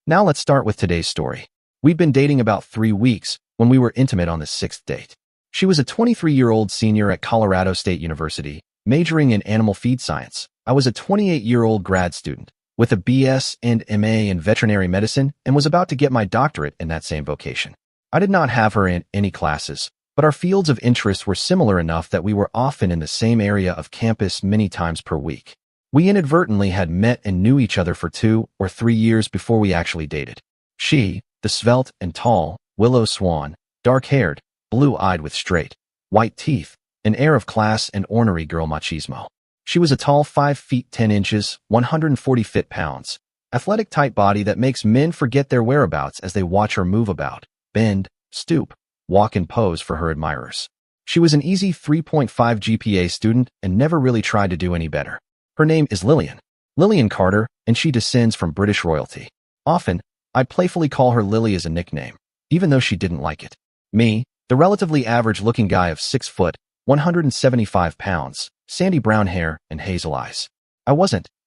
Now let's start with today's story. We'd been dating about 3 weeks when we were intimate on the 6th date. She was a 23-year-old senior at Colorado State University, majoring in animal feed science. I was a 28-year-old grad student with a BS and MA in veterinary medicine and was about to get my doctorate in that same vocation. I did not have her in any classes, but our fields of interest were similar enough that we were often in the same area of campus many times per week. We inadvertently had met and knew each other for 2 or 3 years before we actually dated. She, the svelte and tall, willow swan, dark-haired, blue-eyed with straight, white teeth, an air of class and ornery girl machismo. She was a tall 5 feet 10 inches, 140 foot-pounds, athletic tight body that makes men forget their whereabouts as they watch her move about, bend, stoop, walk and pose for her admirers. She was an easy 3.5 GPA student and never really tried to do any better. Her name is Lillian Carter, and she descends from British royalty. Often, I'd playfully call her Lily as a nickname, even though she didn't like it. Me, the relatively average-looking guy of 6 foot, 175 pounds, sandy brown hair, and hazel eyes. I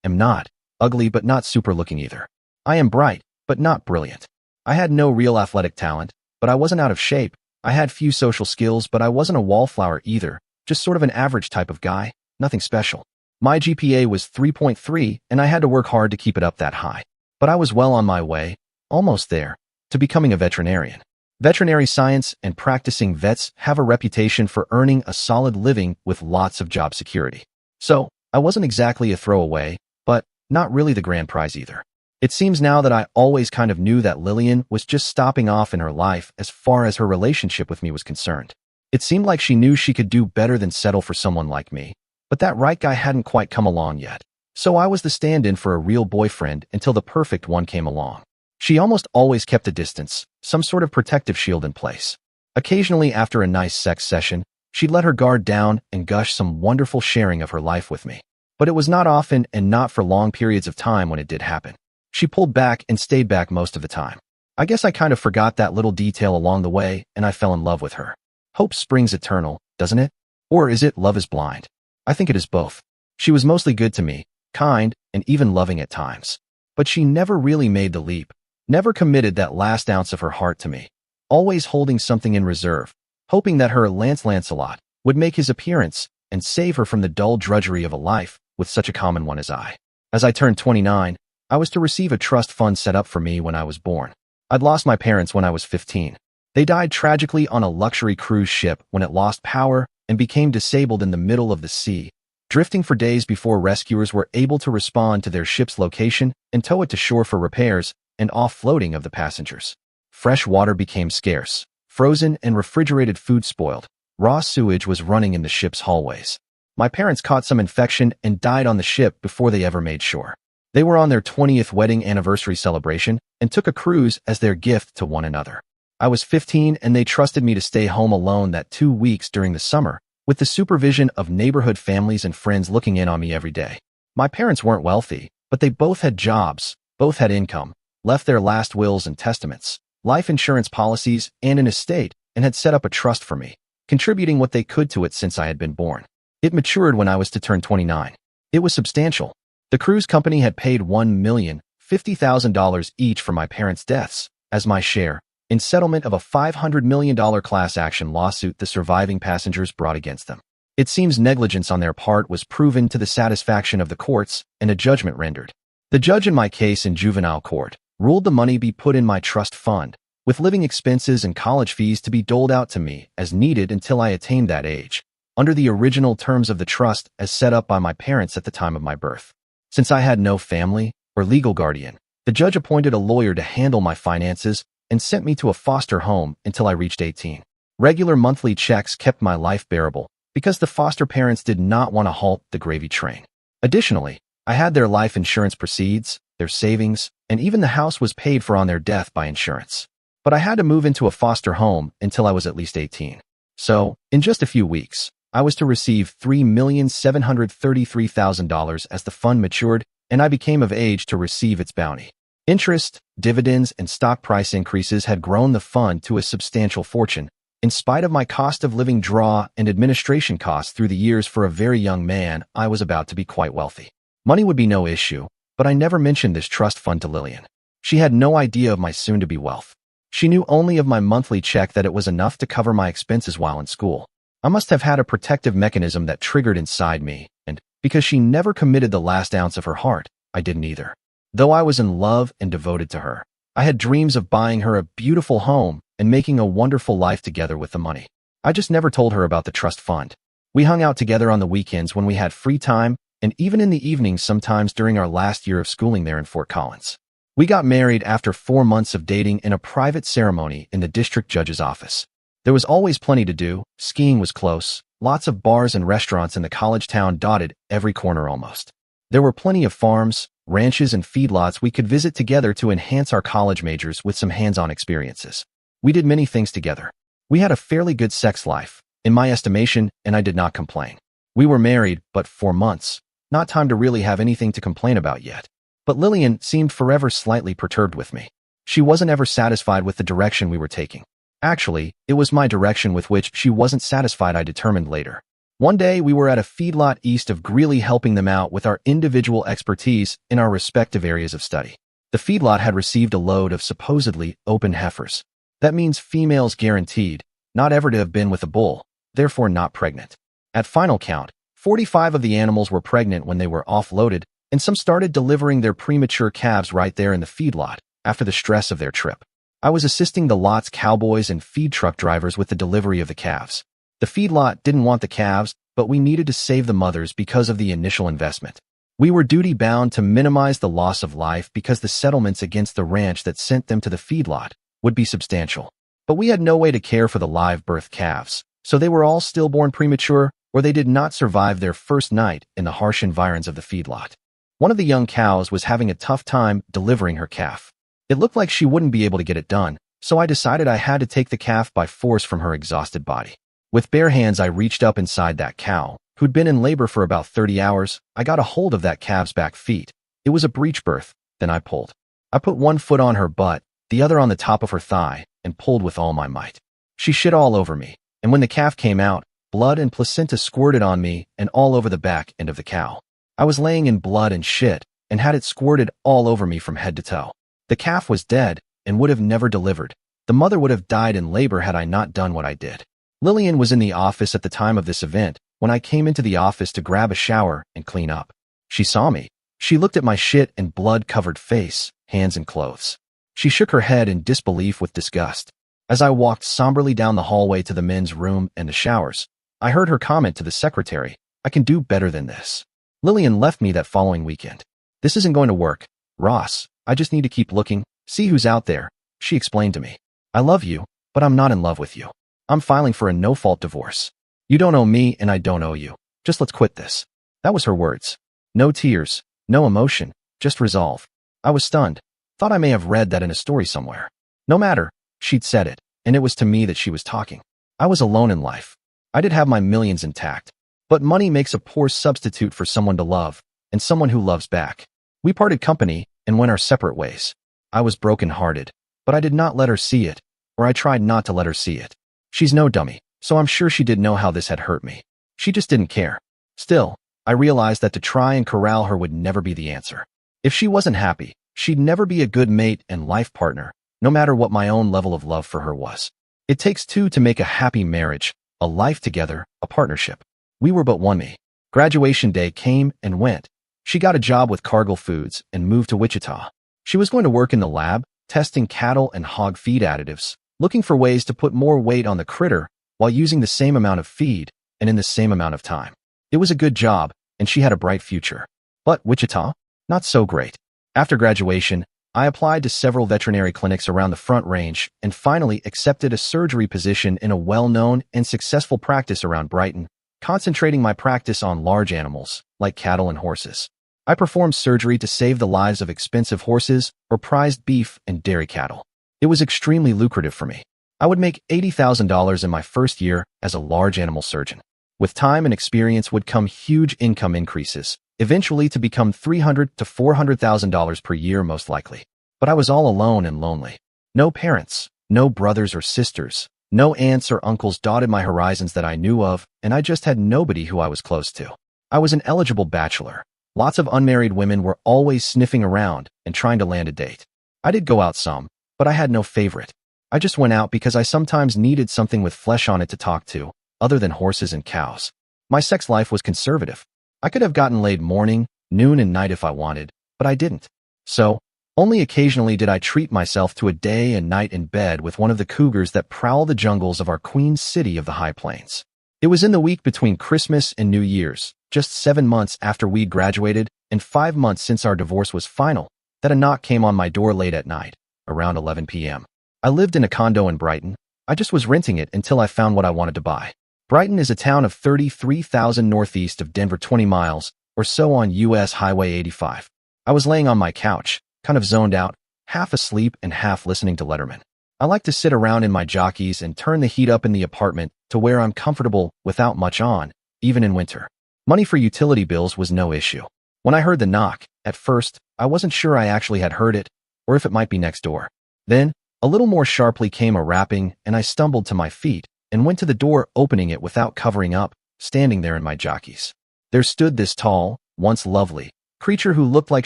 am not, ugly but not super-looking either. I am bright, but not brilliant. I had no real athletic talent, but I wasn't out of shape. I had few social skills, but I wasn't a wallflower either, just sort of an average type of guy, nothing special. My GPA was 3.3, and I had to work hard to keep it up that high. But I was well on my way, almost there, to becoming a veterinarian. Veterinary science and practicing vets have a reputation for earning a solid living with lots of job security. So, I wasn't exactly a throwaway, but not really the grand prize either. It seems now that I always kind of knew that Lillian was just stopping off in her life as far as her relationship with me was concerned. It seemed like she knew she could do better than settle for someone like me, but that right guy hadn't quite come along yet. So I was the stand-in for a real boyfriend until the perfect one came along. She almost always kept a distance, some sort of protective shield in place. Occasionally after a nice sex session, she'd let her guard down and gush some wonderful sharing of her life with me. But it was not often and not for long periods of time when it did happen. She pulled back and stayed back most of the time. I guess I kind of forgot that little detail along the way and I fell in love with her. Hope springs eternal, doesn't it? Or is it love is blind? I think it is both. She was mostly good to me, kind, and even loving at times. But she never really made the leap, never committed that last ounce of her heart to me, always holding something in reserve, hoping that her Lancelot would make his appearance and save her from the dull drudgery of a life with such a common one as I. As I turned 29, I was to receive a trust fund set up for me when I was born. I'd lost my parents when I was 15. They died tragically on a luxury cruise ship when it lost power and became disabled in the middle of the sea, drifting for days before rescuers were able to respond to their ship's location and tow it to shore for repairs and offloading of the passengers. Fresh water became scarce. Frozen and refrigerated food spoiled. Raw sewage was running in the ship's hallways. My parents caught some infection and died on the ship before they ever made shore. They were on their 20th wedding anniversary celebration and took a cruise as their gift to one another. I was 15 and they trusted me to stay home alone that 2 weeks during the summer, with the supervision of neighborhood families and friends looking in on me every day. My parents weren't wealthy, but they both had jobs, both had income, left their last wills and testaments, life insurance policies, and an estate, and had set up a trust for me, contributing what they could to it since I had been born. It matured when I was to turn 29. It was substantial. The cruise company had paid $1,050,000 each for my parents' deaths, as my share, in settlement of a $500 million class action lawsuit the surviving passengers brought against them. It seems negligence on their part was proven to the satisfaction of the courts and a judgment rendered. The judge in my case in juvenile court ruled the money be put in my trust fund, with living expenses and college fees to be doled out to me as needed until I attained that age, under the original terms of the trust as set up by my parents at the time of my birth. Since I had no family or legal guardian, the judge appointed a lawyer to handle my finances and sent me to a foster home until I reached 18. Regular monthly checks kept my life bearable because the foster parents did not want to halt the gravy train. Additionally, I had their life insurance proceeds, their savings, and even the house was paid for on their death by insurance. But I had to move into a foster home until I was at least 18. So, in just a few weeks, I was to receive $3,733,000 as the fund matured and I became of age to receive its bounty. Interest, dividends, and stock price increases had grown the fund to a substantial fortune, in spite of my cost of living draw and administration costs through the years. For a very young man, I was about to be quite wealthy. Money would be no issue, but I never mentioned this trust fund to Lillian. She had no idea of my soon-to-be wealth. She knew only of my monthly check that it was enough to cover my expenses while in school. I must have had a protective mechanism that triggered inside me, and because she never committed the last ounce of her heart, I didn't either. Though I was in love and devoted to her, I had dreams of buying her a beautiful home and making a wonderful life together with the money. I just never told her about the trust fund. We hung out together on the weekends when we had free time, and even in the evenings sometimes during our last year of schooling there in Fort Collins. We got married after 4 months of dating in a private ceremony in the district judge's office. There was always plenty to do, skiing was close, lots of bars and restaurants in the college town dotted every corner almost. There were plenty of farms, ranches, and feedlots we could visit together to enhance our college majors with some hands-on experiences. We did many things together. We had a fairly good sex life, in my estimation, and I did not complain. We were married, but 4 months. Not time to really have anything to complain about yet. But Lillian seemed forever slightly perturbed with me. She wasn't ever satisfied with the direction we were taking. Actually, it was my direction with which she wasn't satisfied, I determined later. One day we were at a feedlot east of Greeley helping them out with our individual expertise in our respective areas of study. The feedlot had received a load of supposedly open heifers. That means females guaranteed, not ever to have been with a bull, therefore not pregnant. At final count, 45 of the animals were pregnant when they were offloaded, and some started delivering their premature calves right there in the feedlot after the stress of their trip. I was assisting the lot's cowboys and feed truck drivers with the delivery of the calves. The feedlot didn't want the calves, but we needed to save the mothers because of the initial investment. We were duty-bound to minimize the loss of life because the settlements against the ranch that sent them to the feedlot would be substantial. But we had no way to care for the live birth calves, so they were all stillborn premature, or they did not survive their first night in the harsh environs of the feedlot. One of the young cows was having a tough time delivering her calf. It looked like she wouldn't be able to get it done, so I decided I had to take the calf by force from her exhausted body. With bare hands, I reached up inside that cow, who'd been in labor for about 30 hours. I got a hold of that calf's back feet. It was a breech birth, then I pulled. I put one foot on her butt, the other on the top of her thigh, and pulled with all my might. She shit all over me, and when the calf came out, blood and placenta squirted on me and all over the back end of the cow. I was laying in blood and shit, and had it squirted all over me from head to toe. The calf was dead, and would have never delivered. The mother would have died in labor had I not done what I did. Lillian was in the office at the time of this event, when I came into the office to grab a shower and clean up. She saw me. She looked at my shit and blood-covered face, hands and clothes. She shook her head in disbelief with disgust. As I walked somberly down the hallway to the men's room and the showers, I heard her comment to the secretary, "I can do better than this." Lillian left me that following weekend. "This isn't going to work, Ross. I just need to keep looking, see who's out there," she explained to me. "I love you, but I'm not in love with you. I'm filing for a no-fault divorce. You don't owe me and I don't owe you. Just let's quit this." That was her words. No tears, no emotion, just resolve. I was stunned. Thought I may have read that in a story somewhere. No matter, she'd said it, and it was to me that she was talking. I was alone in life. I did have my millions intact. But money makes a poor substitute for someone to love, and someone who loves back. We parted company and went our separate ways. I was broken-hearted, but I did not let her see it, or I tried not to let her see it. She's no dummy, so I'm sure she did know how this had hurt me. She just didn't care. Still, I realized that to try and corral her would never be the answer. If she wasn't happy, she'd never be a good mate and life partner, no matter what my own level of love for her was. It takes two to make a happy marriage, a life together, a partnership. We were but one me. Graduation day came and went. She got a job with Cargill Foods and moved to Wichita. She was going to work in the lab, testing cattle and hog feed additives, looking for ways to put more weight on the critter while using the same amount of feed and in the same amount of time. It was a good job, and she had a bright future. But Wichita? Not so great. After graduation, I applied to several veterinary clinics around the Front Range and finally accepted a surgery position in a well-known and successful practice around Brighton, concentrating my practice on large animals, like cattle and horses. I performed surgery to save the lives of expensive horses or prized beef and dairy cattle. It was extremely lucrative for me. I would make $80,000 in my first year as a large animal surgeon. With time and experience would come huge income increases, eventually to become $300,000 to $400,000 per year most likely. But I was all alone and lonely. No parents, no brothers or sisters, no aunts or uncles dotted my horizons that I knew of, and I just had nobody who I was close to. I was an eligible bachelor. Lots of unmarried women were always sniffing around and trying to land a date. I did go out some, but I had no favorite. I just went out because I sometimes needed something with flesh on it to talk to, other than horses and cows. My sex life was conservative. I could have gotten laid morning, noon, and night if I wanted, but I didn't. So, only occasionally did I treat myself to a day and night in bed with one of the cougars that prowl the jungles of our Queen City of the High Plains. It was in the week between Christmas and New Year's, just 7 months after we'd graduated and 5 months since our divorce was final, that a knock came on my door late at night, around 11 p.m. I lived in a condo in Brighton. I just was renting it until I found what I wanted to buy. Brighton is a town of 33,000 northeast of Denver, 20 miles or so on U.S. Highway 85. I was laying on my couch, kind of zoned out, half asleep and half listening to Letterman. I like to sit around in my jockeys and turn the heat up in the apartment to where I'm comfortable without much on, even in winter. Money for utility bills was no issue. When I heard the knock, at first, I wasn't sure I actually had heard it, or if it might be next door. Then, a little more sharply came a rapping, and I stumbled to my feet and went to the door, opening it without covering up, standing there in my jockeys. There stood this tall, once lovely, creature who looked like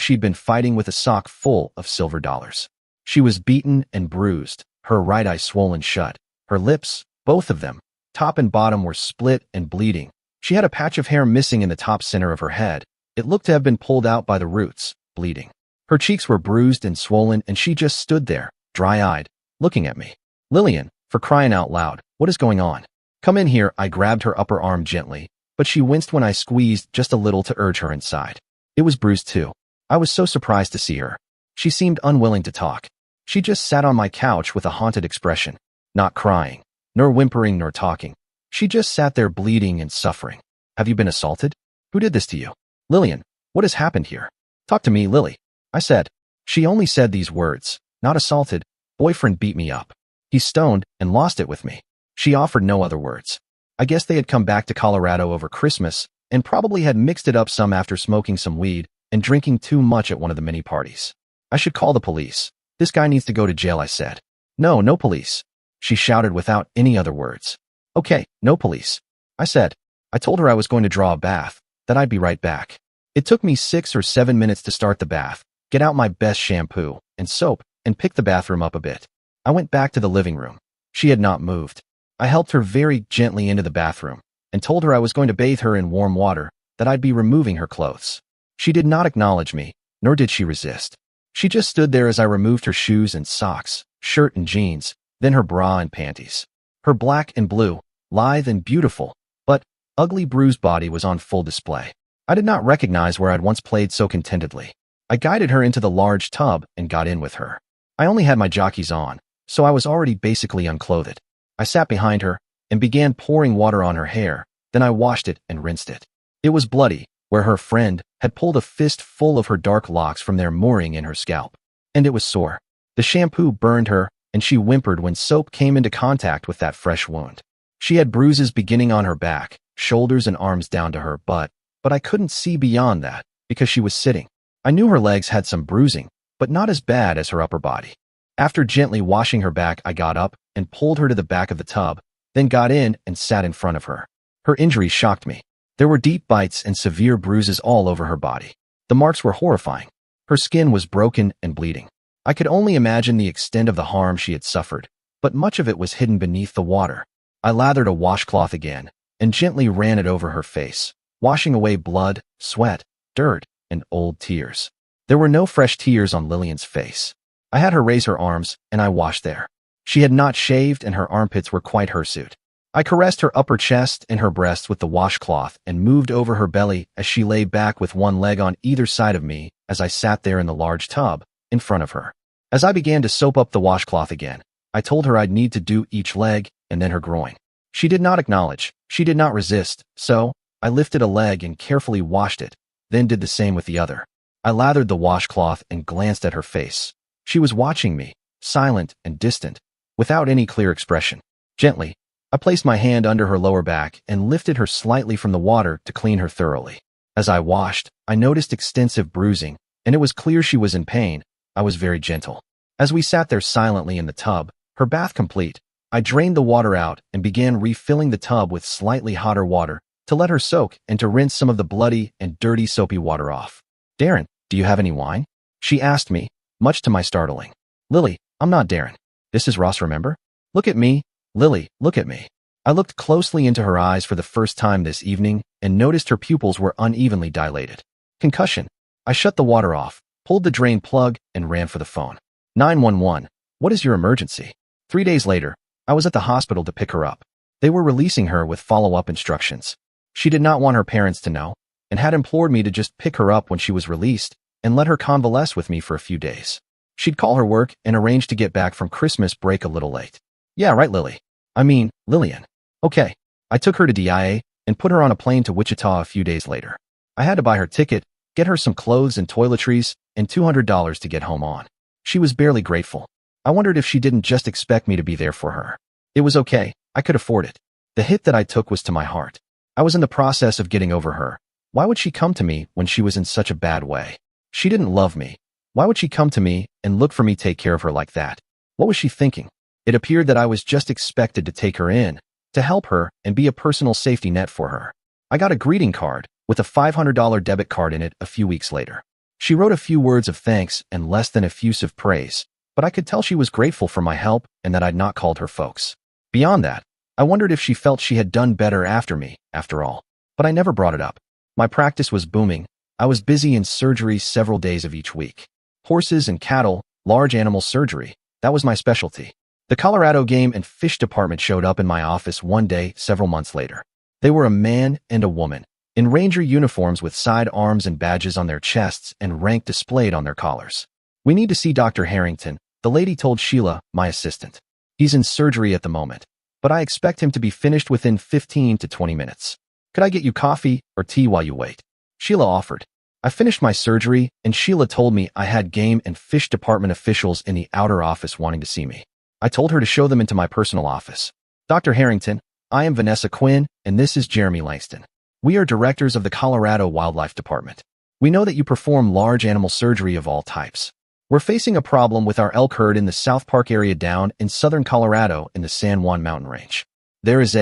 she'd been fighting with a sock full of silver dollars. She was beaten and bruised, her right eye swollen shut. Her lips, both of them, top and bottom, were split and bleeding. She had a patch of hair missing in the top center of her head. It looked to have been pulled out by the roots, bleeding. Her cheeks were bruised and swollen, and she just stood there, dry-eyed, looking at me. Lillian, for crying out loud, what is going on? Come in here. I grabbed her upper arm gently, but she winced when I squeezed just a little to urge her inside. It was bruised too. I was so surprised to see her. She seemed unwilling to talk. She just sat on my couch with a haunted expression, not crying, nor whimpering, nor talking. She just sat there bleeding and suffering. Have you been assaulted? Who did this to you? Lillian, what has happened here? Talk to me, Lily, I said. She only said these words, not assaulted. Boyfriend beat me up. He's stoned and lost it with me. She offered no other words. I guess they had come back to Colorado over Christmas and probably had mixed it up some after smoking some weed and drinking too much at one of the mini parties. I should call the police. This guy needs to go to jail, I said. No, no police, she shouted without any other words. Okay, no police, I said. I told her I was going to draw a bath, that I'd be right back. It took me 6 or 7 minutes to start the bath, get out my best shampoo and soap, and pick the bathroom up a bit. I went back to the living room. She had not moved. I helped her very gently into the bathroom and told her I was going to bathe her in warm water, that I'd be removing her clothes. She did not acknowledge me, nor did she resist. She just stood there as I removed her shoes and socks, shirt and jeans, then her bra and panties. Her black and blue, lithe and beautiful, but ugly bruised body was on full display. I did not recognize where I'd once played so contentedly. I guided her into the large tub and got in with her. I only had my jockeys on, so I was already basically unclothed. I sat behind her and began pouring water on her hair, then I washed it and rinsed it. It was bloody, where her friend had pulled a fist full of her dark locks from their mooring in her scalp. And it was sore. The shampoo burned her, and she whimpered when soap came into contact with that fresh wound. She had bruises beginning on her back, shoulders and arms down to her butt, but I couldn't see beyond that because she was sitting. I knew her legs had some bruising, but not as bad as her upper body. After gently washing her back, I got up and pulled her to the back of the tub, then got in and sat in front of her. Her injuries shocked me. There were deep bites and severe bruises all over her body. The marks were horrifying. Her skin was broken and bleeding. I could only imagine the extent of the harm she had suffered, but much of it was hidden beneath the water. I lathered a washcloth again and gently ran it over her face, washing away blood, sweat, dirt, and old tears. There were no fresh tears on Lillian's face. I had her raise her arms, and I washed there. She had not shaved, and her armpits were quite hirsute. I caressed her upper chest and her breasts with the washcloth and moved over her belly as she lay back with one leg on either side of me as I sat there in the large tub in front of her. As I began to soap up the washcloth again, I told her I'd need to do each leg and then her groin. She did not acknowledge. She did not resist, so I lifted a leg and carefully washed it, then did the same with the other. I lathered the washcloth and glanced at her face. She was watching me, silent and distant, without any clear expression. Gently, I placed my hand under her lower back and lifted her slightly from the water to clean her thoroughly. As I washed, I noticed extensive bruising, and it was clear she was in pain. I was very gentle. As we sat there silently in the tub, her bath complete, I drained the water out and began refilling the tub with slightly hotter water to let her soak and to rinse some of the bloody and dirty soapy water off. Darren, do you have any wine? She asked me, much to my startling. Lily, I'm not Darren. This is Ross, remember? Look at me. Lily, look at me. I looked closely into her eyes for the first time this evening and noticed her pupils were unevenly dilated. Concussion. I shut the water off, pulled the drain plug, and ran for the phone. 911. What is your emergency? 3 days later, I was at the hospital to pick her up. They were releasing her with follow-up instructions. She did not want her parents to know and had implored me to just pick her up when she was released and let her convalesce with me for a few days. She'd call her work and arrange to get back from Christmas break a little late. Yeah, right, Lily. I mean, Lillian. Okay. I took her to DIA and put her on a plane to Wichita a few days later. I had to buy her ticket, get her some clothes and toiletries, and $200 to get home on. She was barely grateful. I wondered if she didn't just expect me to be there for her. It was okay. I could afford it. The hit that I took was to my heart. I was in the process of getting over her. Why would she come to me when she was in such a bad way? She didn't love me. Why would she come to me and look for me to take care of her like that? What was she thinking? It appeared that I was just expected to take her in, to help her and be a personal safety net for her. I got a greeting card with a $500 debit card in it a few weeks later. She wrote a few words of thanks and less than effusive praise, but I could tell she was grateful for my help and that I'd not called her folks. Beyond that, I wondered if she felt she had done better after me, after all. But I never brought it up. My practice was booming. I was busy in surgery several days of each week. Horses and cattle, large animal surgery, that was my specialty. The Colorado Game and Fish Department showed up in my office one day several months later. They were a man and a woman, in ranger uniforms with side arms and badges on their chests and rank displayed on their collars. We need to see Dr. Harrington, the lady told Sheila, my assistant. He's in surgery at the moment, but I expect him to be finished within 15 to 20 minutes. Could I get you coffee or tea while you wait? Sheila offered. I finished my surgery, and Sheila told me I had Game and Fish Department officials in the outer office wanting to see me. I told her to show them into my personal office. Dr. Harrington, I am Vanessa Quinn, and this is Jeremy Langston. We are directors of the Colorado Wildlife Department. We know that you perform large animal surgery of all types. We're facing a problem with our elk herd in the South Park area down in southern Colorado in the San Juan mountain range. There is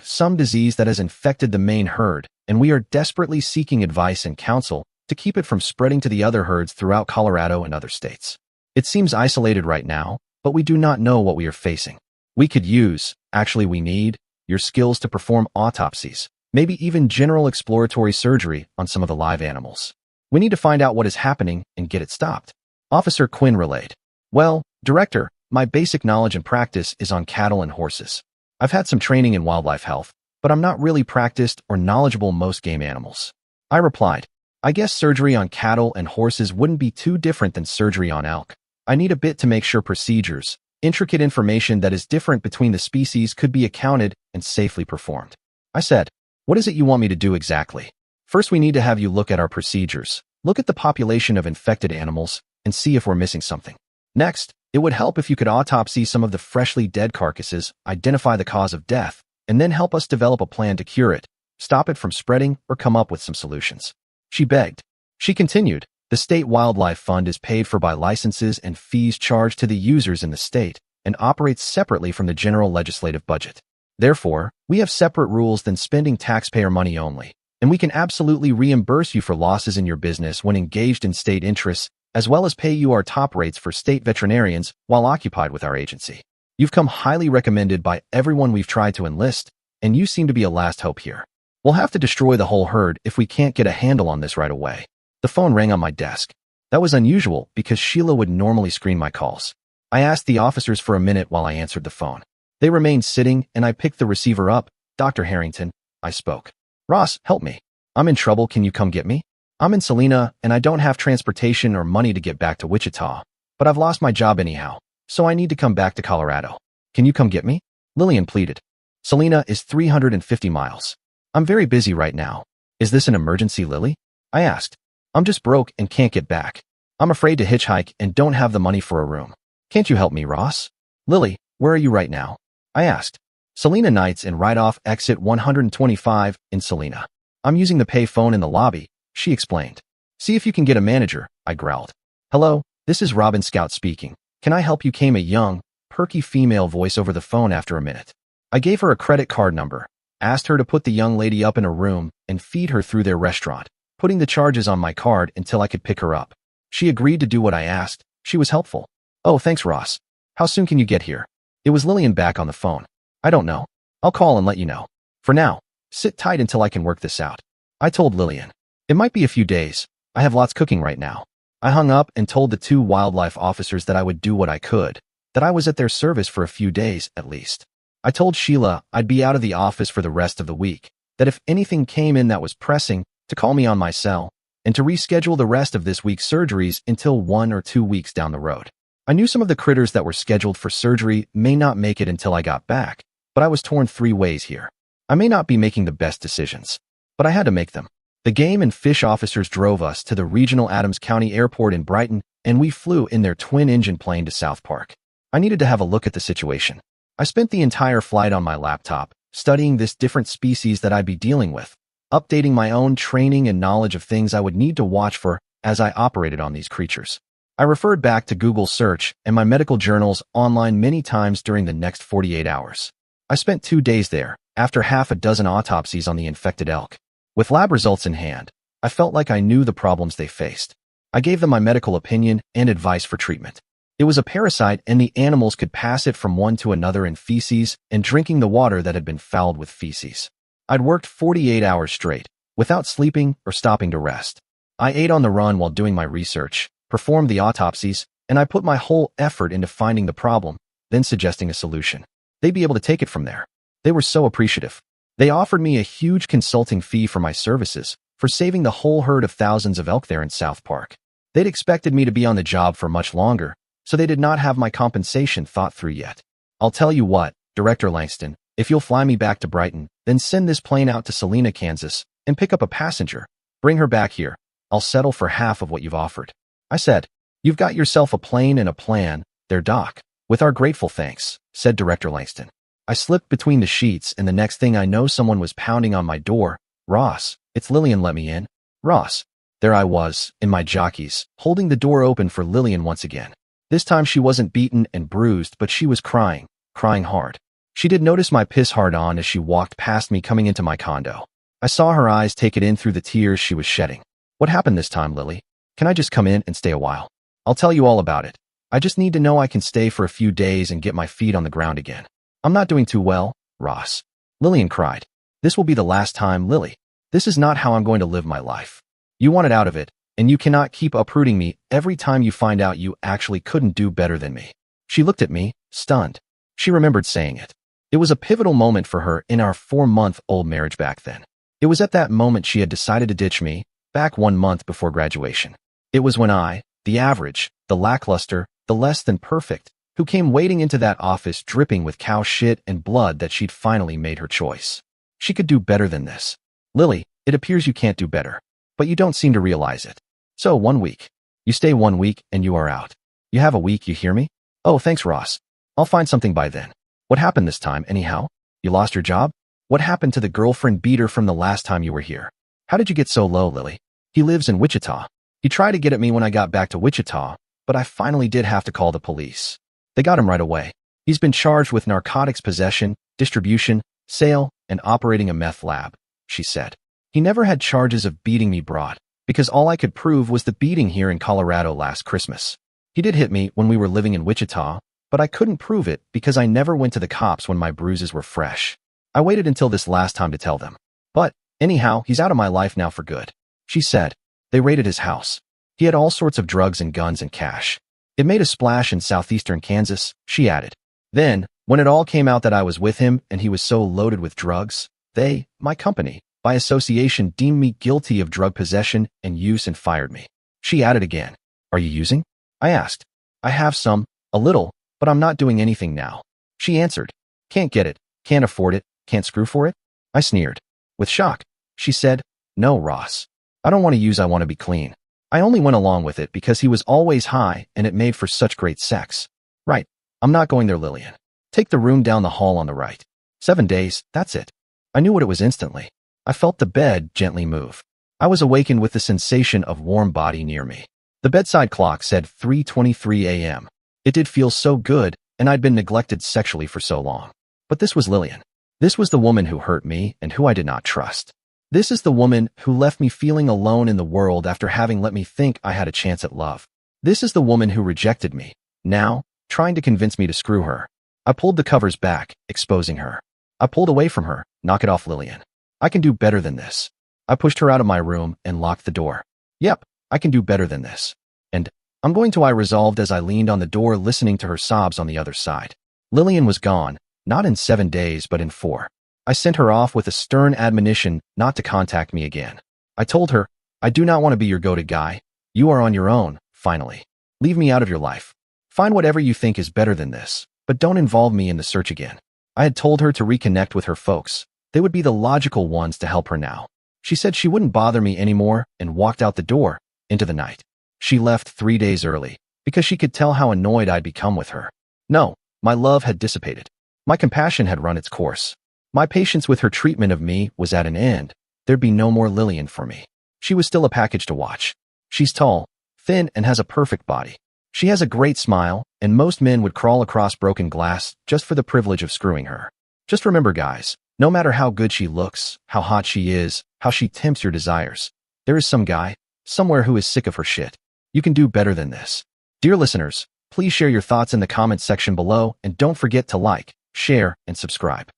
some disease that has infected the main herd, and we are desperately seeking advice and counsel to keep it from spreading to the other herds throughout Colorado and other states. It seems isolated right now, but we do not know what we are facing. We could use, we need, your skills to perform autopsies, maybe even general exploratory surgery on some of the live animals. We need to find out what is happening and get it stopped. Officer Quinn relayed. Well, Director, my basic knowledge and practice is on cattle and horses. I've had some training in wildlife health, but I'm not really practiced or knowledgeable in most game animals. I replied, I guess surgery on cattle and horses wouldn't be too different than surgery on elk. I need a bit to make sure procedures, intricate information that is different between the species could be accounted and safely performed. I said, what is it you want me to do exactly? First, we need to have you look at our procedures, look at the population of infected animals, and see if we're missing something. Next, it would help if you could autopsy some of the freshly dead carcasses, identify the cause of death, and then help us develop a plan to cure it, stop it from spreading, or come up with some solutions. She begged. She continued, the State Wildlife Fund is paid for by licenses and fees charged to the users in the state and operates separately from the general legislative budget. Therefore, we have separate rules than spending taxpayer money only, and we can absolutely reimburse you for losses in your business when engaged in state interests, as well as pay you our top rates for state veterinarians while occupied with our agency. You've come highly recommended by everyone we've tried to enlist, and you seem to be a last hope here. We'll have to destroy the whole herd if we can't get a handle on this right away. The phone rang on my desk. That was unusual because Sheila would normally screen my calls. I asked the officers for a minute while I answered the phone. They remained sitting, and I picked the receiver up. Dr. Harrington, I spoke. Ross, help me. I'm in trouble. Can you come get me? I'm in Salina, and I don't have transportation or money to get back to Wichita, but I've lost my job anyhow, so I need to come back to Colorado. Can you come get me? Lillian pleaded. Salina is 350 miles. I'm very busy right now. Is this an emergency, Lily? I asked. I'm just broke and can't get back. I'm afraid to hitchhike and don't have the money for a room. Can't you help me, Ross? Lily, where are you right now? I asked. Salina Nights in right off exit 125 in Salina. I'm using the pay phone in the lobby, she explained. See if you can get a manager, I growled. Hello, this is Robin Scout speaking. Can I help you? Came a young, perky female voice over the phone after a minute. I gave her a credit card number, asked her to put the young lady up in a room and feed her through their restaurant, putting the charges on my card until I could pick her up. She agreed to do what I asked. She was helpful. Oh, thanks, Ross. How soon can you get here? It was Lillian back on the phone. I don't know. I'll call and let you know. For now, sit tight until I can work this out. I told Lillian. It might be a few days. I have lots cooking right now. I hung up and told the 2 wildlife officers that I would do what I could, that I was at their service for a few days at least. I told Sheila I'd be out of the office for the rest of the week, that if anything came in that was pressing, to call me on my cell, and to reschedule the rest of this week's surgeries until 1 or 2 weeks down the road. I knew some of the critters that were scheduled for surgery may not make it until I got back, but I was torn 3 ways here. I may not be making the best decisions, but I had to make them. The game and fish officers drove us to the regional Adams County Airport in Brighton, and we flew in their twin-engine plane to South Park. I needed to have a look at the situation. I spent the entire flight on my laptop, studying this different species that I'd be dealing with, updating my own training and knowledge of things I would need to watch for as I operated on these creatures. I referred back to Google search and my medical journals online many times during the next 48 hours. I spent 2 days there, after half a dozen autopsies on the infected elk. With lab results in hand, I felt like I knew the problems they faced. I gave them my medical opinion and advice for treatment. It was a parasite, and the animals could pass it from one to another in feces and drinking the water that had been fouled with feces. I'd worked 48 hours straight, without sleeping or stopping to rest. I ate on the run while doing my research, performed the autopsies, and I put my whole effort into finding the problem, then suggesting a solution. They'd be able to take it from there. They were so appreciative. They offered me a huge consulting fee for my services, for saving the whole herd of thousands of elk there in South Park. They'd expected me to be on the job for much longer, so they did not have my compensation thought through yet. I'll tell you what, Director Langston, if you'll fly me back to Brighton, then send this plane out to Salina, Kansas, and pick up a passenger. Bring her back here. I'll settle for half of what you've offered. I said, you've got yourself a plane and a plan, there, Doc. With our grateful thanks, said Director Langston. I slipped between the sheets, and the next thing I know, someone was pounding on my door. Ross, it's Lillian, let me in. Ross. There I was, in my jockeys, holding the door open for Lillian once again. This time she wasn't beaten and bruised, but she was crying hard. She did notice my piss hard on as she walked past me coming into my condo. I saw her eyes take it in through the tears she was shedding. What happened this time, Lily? Can I just come in and stay a while? I'll tell you all about it. I just need to know I can stay for a few days and get my feet on the ground again. I'm not doing too well, Ross. Lillian cried. This will be the last time, Lily. This is not how I'm going to live my life. You wanted out of it, and you cannot keep uprooting me every time you find out you actually couldn't do better than me. She looked at me, stunned. She remembered saying it. It was a pivotal moment for her in our 4-month-old marriage back then. It was at that moment she had decided to ditch me, back 1 month before graduation. It was when I, the average, the lackluster, the less than perfect, who came wading into that office dripping with cow shit and blood, that she'd finally made her choice. She could do better than this. Lily, it appears you can't do better, but you don't seem to realize it. So 1 week. You stay 1 week and you are out. You have a week, you hear me? Oh, thanks, Ross. I'll find something by then. What happened this time, anyhow? You lost your job? What happened to the girlfriend beater from the last time you were here? How did you get so low, Lily? He lives in Wichita. He tried to get at me when I got back to Wichita, but I finally did have to call the police. They got him right away. He's been charged with narcotics possession, distribution, sale, and operating a meth lab, she said. He never had charges of beating me broad, because all I could prove was the beating here in Colorado last Christmas. He did hit me when we were living in Wichita, but I couldn't prove it because I never went to the cops when my bruises were fresh. I waited until this last time to tell them. But, anyhow, he's out of my life now for good, she said. They raided his house. He had all sorts of drugs and guns and cash. It made a splash in southeastern Kansas, she added. Then, when it all came out that I was with him and he was so loaded with drugs, they, my company, by association, deemed me guilty of drug possession and use and fired me. She added again. Are you using? I asked. I have some, a little, but I'm not doing anything now. She answered. Can't get it, can't afford it, can't screw for it? I sneered. With shock, she said, No, Ross. I don't want to use, I want to be clean. I only went along with it because he was always high and it made for such great sex. Right. I'm not going there, Lillian. Take the room down the hall on the right. 7 days, that's it. I knew what it was instantly. I felt the bed gently move. I was awakened with the sensation of warm body near me. The bedside clock said 3:23 a.m. It did feel so good, and I'd been neglected sexually for so long. But this was Lillian. This was the woman who hurt me and who I did not trust. This is the woman who left me feeling alone in the world after having let me think I had a chance at love. This is the woman who rejected me, now, trying to convince me to screw her. I pulled the covers back, exposing her. I pulled away from her. Knock it off, Lillian. I can do better than this. I pushed her out of my room and locked the door. Yep, I can do better than this. And I'm going to, I resolved as I leaned on the door listening to her sobs on the other side. Lillian was gone, not in 7 days but in 4. I sent her off with a stern admonition not to contact me again. I told her, I do not want to be your go-to guy. You are on your own, finally. Leave me out of your life. Find whatever you think is better than this, but don't involve me in the search again. I had told her to reconnect with her folks. They would be the logical ones to help her now. She said she wouldn't bother me anymore and walked out the door, into the night. She left 3 days early, because she could tell how annoyed I'd become with her. No, my love had dissipated. My compassion had run its course. My patience with her treatment of me was at an end. There'd be no more Lillian for me. She was still a package to watch. She's tall, thin, and has a perfect body. She has a great smile, and most men would crawl across broken glass just for the privilege of screwing her. Just remember, guys, no matter how good she looks, how hot she is, how she tempts your desires, there is some guy, somewhere who is sick of her shit. You can do better than this. Dear listeners, please share your thoughts in the comments section below and don't forget to like, share, and subscribe.